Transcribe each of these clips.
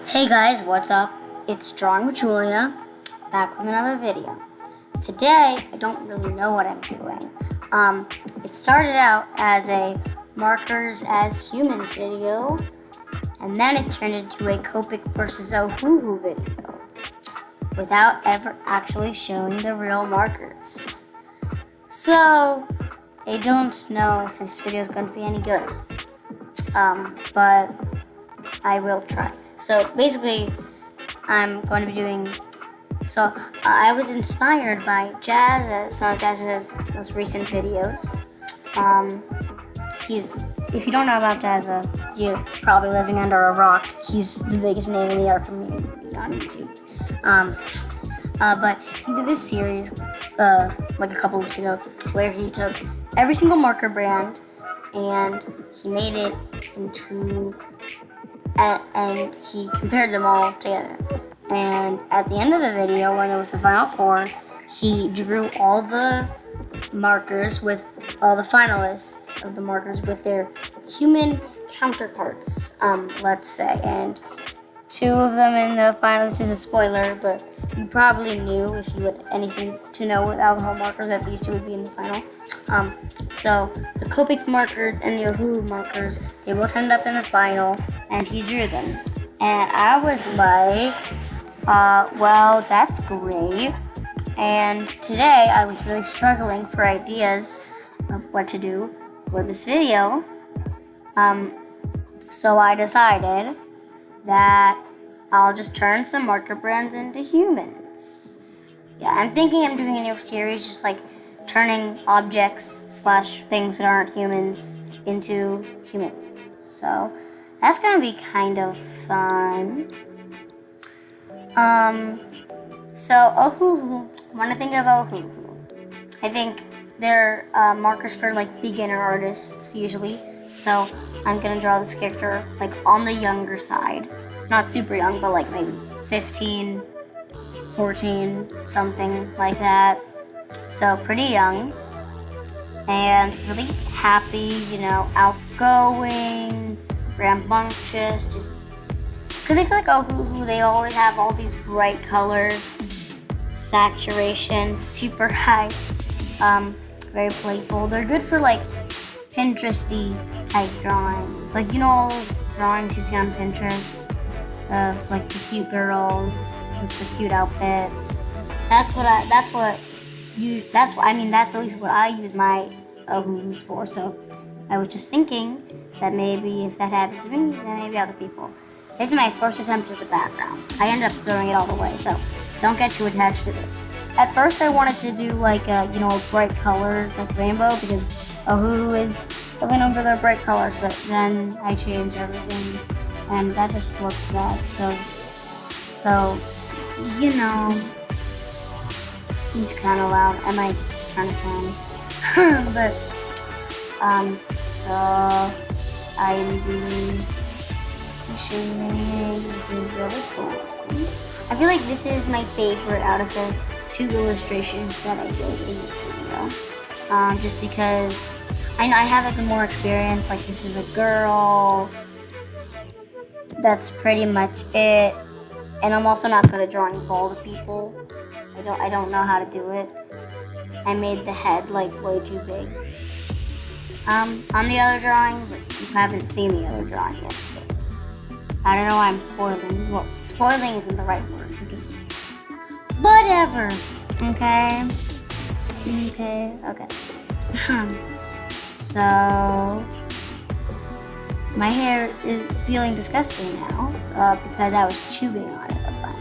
Hey guys, what's up? It's Drawing with Julia, back with another video. Today, I don't really know what I'm doing. It started out as a Markers as Humans video, and then it turned into a Copic versus Ohuhu video, without ever actually showing the real markers. So, I don't know if this video is going to be any good, but I will try. So basically, I'm going to be doing, I was inspired by some of Jazz's most recent videos. If you don't know about Jazza, you're probably living under a rock. He's the biggest name in the art community on YouTube. But he did this series, like a couple weeks ago, where he took every single marker brand and he made it into and he compared them all together. And at the end of the video, when it was the final four, he drew all the markers with all the finalists of the markers with their human counterparts, let's say. And two of them in the final, this is a spoiler, but you probably knew if you had anything to know with alcohol markers that these two would be in the final. So the Copic marker and the Ohuhu markers, they both ended up in the final, and he drew them. And I was like, well, that's great. And today I was really struggling for ideas of what to do for this video. So I decided that I'll just turn some marker brands into humans. Yeah, I'm thinking I'm doing a new series, just like turning objects / things that aren't humans into humans. So that's gonna be kind of fun. So Ohuhu, when I think of Ohuhu, I think they're markers for like beginner artists usually. So I'm gonna draw this character like on the younger side. Not super young, but like maybe 15, 14, something like that. So pretty young and really happy, outgoing, rambunctious, just because I feel like Ohuhu, they always have all these bright colors, saturation, super high, very playful. They're good for like Pinteresty type drawings. Like, all those drawings you see on Pinterest of like the cute girls with the cute outfits. That's at least what I use my Ohuhus for. So I was just thinking that maybe if that happens to me, then maybe other people. This is my first attempt at the background. I ended up throwing it all away, so don't get too attached to this. At first I wanted to do like bright colors like rainbow, because Ohuhu is really known for their bright colors, but then I changed everything and that just looks bad. So this music kind of loud. I might turn it down. But so I'm doing shading, which is really cool. I feel like this is my favorite out of the two illustrations that I did in this video. Just because I have like more experience. Like, this is a girl. That's pretty much it. And I'm also not good at drawing bald people. I don't know how to do it. I made the head like way too big. On the other drawing, but you haven't seen the other drawing yet, so I don't know why I'm spoiling. Well, spoiling isn't the right word. Whatever. Okay. So my hair is feeling disgusting now because I was tubing on it a bunch.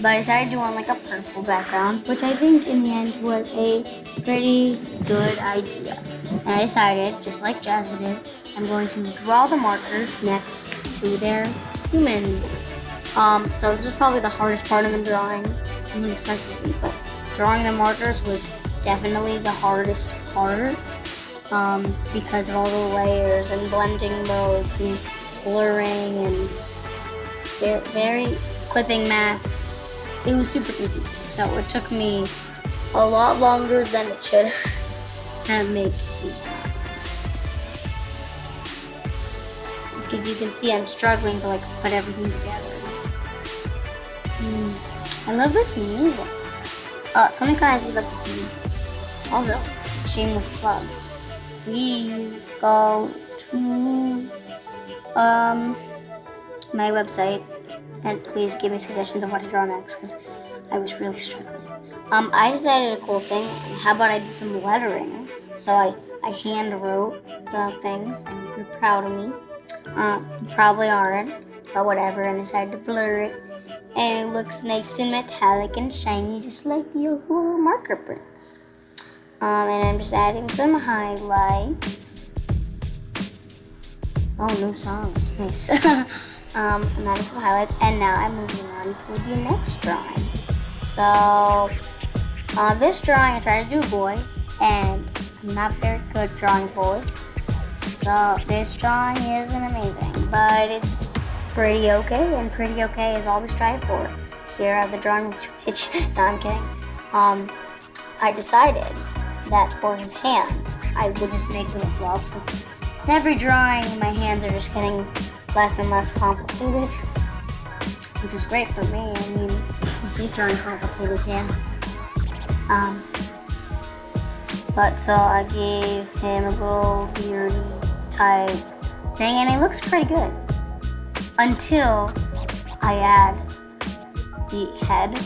But I decided to do on like a purple background, which I think in the end was a pretty good idea. And I decided, just like Jazzy did, I'm going to draw the markers next to their humans. So this was probably the hardest part of the drawing. I didn't expect it to be, but drawing the markers was definitely the hardest part. Because of all the layers and blending modes and blurring and very clipping masks. It was super confusing, so it took me a lot longer than it should have to make these drawings. Because you can see I'm struggling to like put everything together. I love this music. Tell me guys you love this music. Also, shameless plug. Please go to my website and please give me suggestions on what to draw next because I was really struggling. I decided a cool thing. How about I do some lettering? So I hand wrote the things and you're proud of me. You probably aren't, but whatever, and I decided to blur it. And it looks nice and metallic and shiny, just like your cool marker prints. And I'm just adding some highlights. Oh, new songs. Nice. I'm adding some highlights, and now I'm moving on to the next drawing. So, this drawing I tried to do a boy, and I'm not very good drawing boys. So, this drawing isn't amazing, but it's pretty okay, and pretty okay is all we strive for. Here are the drawings which, no, I'm kidding. I decided that for his hands, I would just make little blobs, because with every drawing, my hands are just getting less and less complicated, which is great for me. I mean, I hate drawing complicated hands. But so I gave him a little beardy type thing, and it looks pretty good. Until I add the head,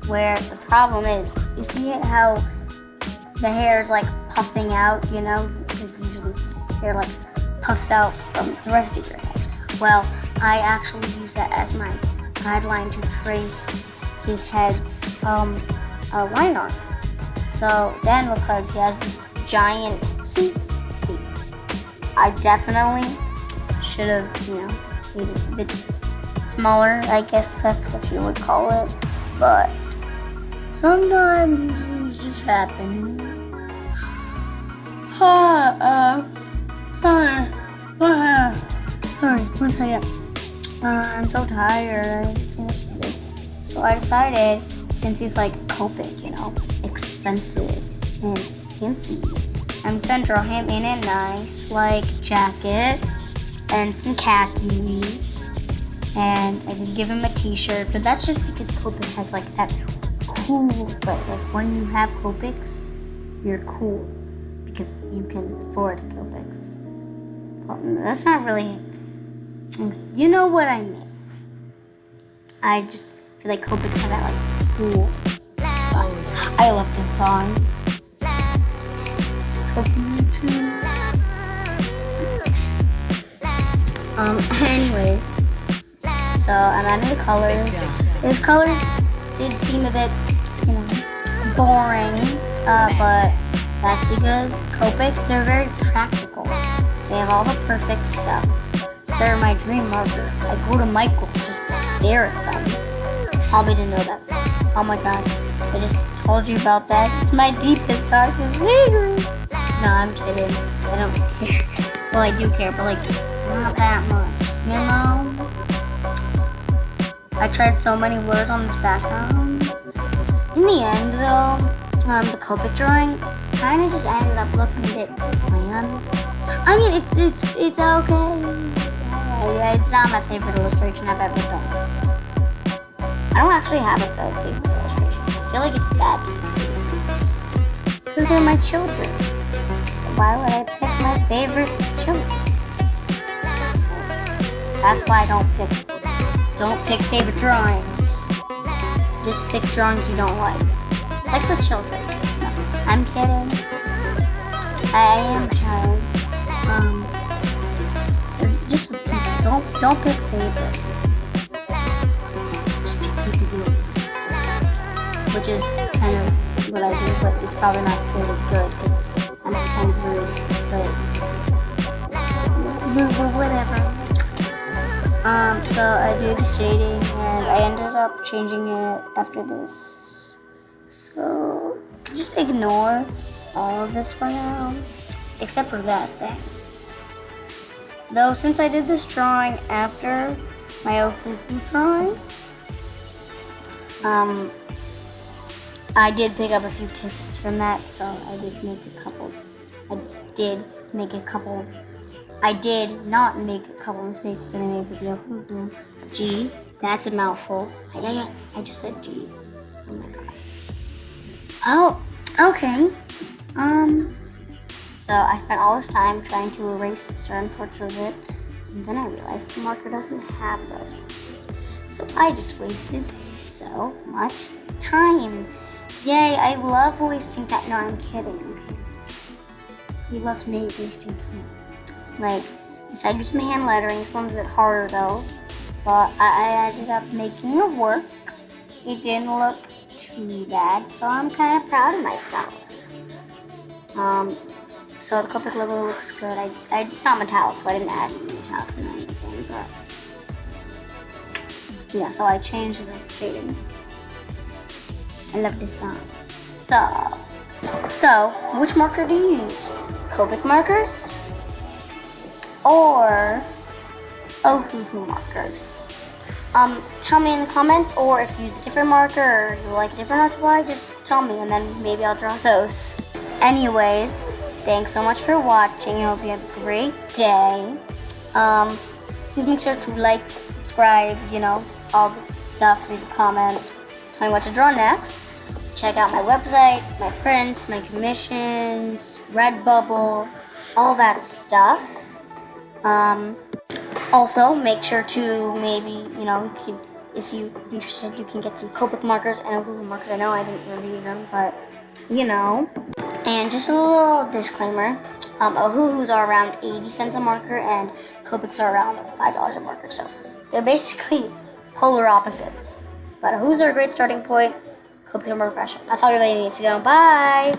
where the problem is, you see how the hair is like puffing out, you know, because usually hair like puffs out from the rest of your head. Well, I actually use that as my guideline to trace his head's line art. So then look like he has this giant, see, I definitely should have, you know, made it a bit smaller, I guess that's what you would call it, but sometimes these things just happen. Sorry, one second. I'm so tired. So I decided, since he's like Copic, you know, expensive and fancy, I'm gonna draw him in a nice like jacket and some khakis, and I can give him a t-shirt, but that's just because Copic has like that cool look. Like when you have Copics, you're cool because you can afford Copics. Well, that's not really, you know what I mean. I just feel like Copics have that like cool. I love this song. Anyways, so I'm adding the colors. His colors did seem a bit, you know, boring, but that's because Copic, they're very practical. They have all the perfect stuff. They're my dream markers. I go to Michael's just to stare at them. Probably didn't know that. Oh my god, I just told you about that. It's my deepest, darkest secret. No, I'm kidding. I don't care. Well, I do care, but like, not that much, you know? I tried so many words on this background. In the end, though, the Copic drawing kind of just ended up looking a bit bland. I mean, it's okay. Yeah, it's not my favorite illustration I've ever done. I don't actually have a favorite illustration. I feel like it's bad to pick favorites because they're my children. Why would I pick my favorite children? So, that's why I don't pick favorite drawings. Just pick drawings you don't like the children. No, I'm kidding. I am a child. Just pick people. Don't pick favorite. Just pick people you like. Which is kind of what I do, but it's probably not really good because I'm kind of rude, but whatever. So I do the shading, and I ended up changing it after this. So just ignore all of this for now, except for that thing. Though since I did this drawing after my Okuku drawing, I did pick up a few tips from that, so I did make a couple I did not make a couple mistakes that I made with the Ohuhu. G, that's a mouthful. I just said G. Oh my god. Oh, okay. So I spent all this time trying to erase certain parts of it, and then I realized the marker doesn't have those parts. So I just wasted so much time. Yay, I love wasting time. No, I'm kidding, okay. He loves me wasting time. Like, I decided to do some hand lettering. This one's a bit harder though, but I ended up making it work. It didn't look too bad, so I'm kind of proud of myself. So the Copic logo looks good. It's not metallic, so I didn't add any metallic or anything, but yeah, so I changed the shading. I love this song. So which marker do you use? Copic markers or Ohuhu markers? Tell me in the comments, or if you use a different marker or you like a different art supply, just tell me and then maybe I'll draw those. Anyways, thanks so much for watching. I hope you have a great day. Please make sure to like, subscribe, all the stuff, leave a comment, tell me what to draw next. Check out my website, my prints, my commissions, Redbubble, all that stuff. Also, make sure to maybe, if you're interested, you can get some Copic markers and Ohuhu markers. I know I didn't review them, but, And just a little disclaimer, Ohuhus are around 80 cents a marker, and Copics are around $5 a marker. So they're basically polar opposites. But Ohuhus are a great starting point. Copics are more professional. That's all you really need to know. Bye!